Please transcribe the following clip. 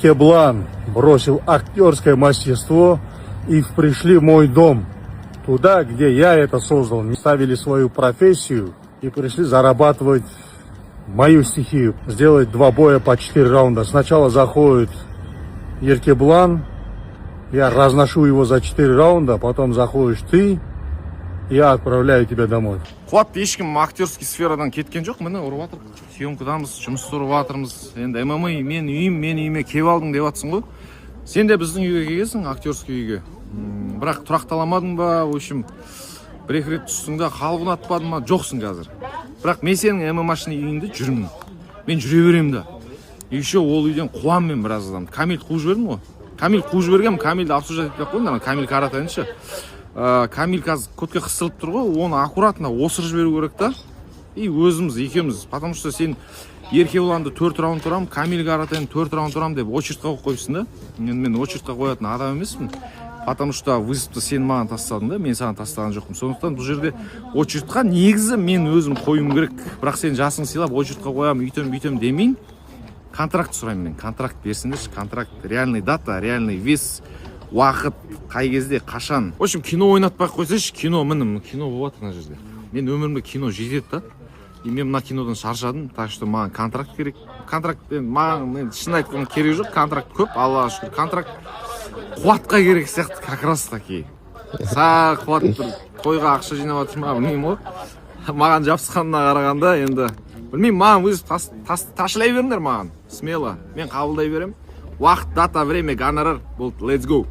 Еркеблан бросил актерское мастерство и пришли в мой дом. Туда, где я это создал. Не ставили свою профессию и пришли зарабатывать мою стихию. Сделать 2 боя по 4 раунда. Сначала заходит Еркеблан, я разношу его за 4 раунда, потом заходишь ты, я отправляю тебя домой. Қуат, ешкім актерский сферадан кеткен жоқ, міне ұрып жатыр. Съемкадамыз, жұмыс ұрып жатырмыз. Енді ММА мен үйіме келіп алдың деп жатсың ғой. Сен де біздің үйге келгенсің, актерский үйге. Бірақ тұрақталамадың ба, в общем, бір-екі рет түстің да халық ұнатпадың ба, жоқсың қазір. Бірақ мен сенің ММАшының үйінде жүрмін. Мен жүре беремін да. Еще ол үйден қуам мен біраз адам. Камил қуып жібердім ғой. Камил қуып жібергем, Камилді обсуждать етпей қойдым, Камил қаратайыншы. Камил қазір көтке қыстырып тұр ғой, оны аккуратно осыр жіберу керек та. И өзіміз, екеуміз, потому что сен Еркебланды 4 раунд тұрам, Камилге қаратайын 4 раунд тұрам деп очередьқа қойып қойыпсың да. Мен очередьқа қоятын адам емеспін. Потому что вызовты сен маған тастадың да, мен саған тастаған жоқпын. Сондықтан бұл жерде очередьқа негізі мен өзім қоюым керек. Бірақ сен жасың сыйлап очередьқа қоям, үйтем демейін. Контракт сұраймын мен. Контракт берсіңдерші. Контракт, реальный дата, реальный вес, уақыт, қай кезде, қашан. В общем, кино ойнатпай қойсайшы, кино болады мына жерде. Мен өмірімде кино жетеді да. И мен мына кинодан шаршадым, так что маған контракт керек. Контракт маған шын айтқым керек жоқ, контракт көп, Аллаға шүкір. Контракт Қуатқа керек сияқты, как раз таки. Қуат бір тойға ақша жинап жатыр ма, білмеймін ғой. Маған жабысқанына қарағанда енді білмеймін, маған өз ташлай беріңдер маған. Смело. Мен қабылдай берем. Уақыт, дата, время, гонорар. Болды, let's go.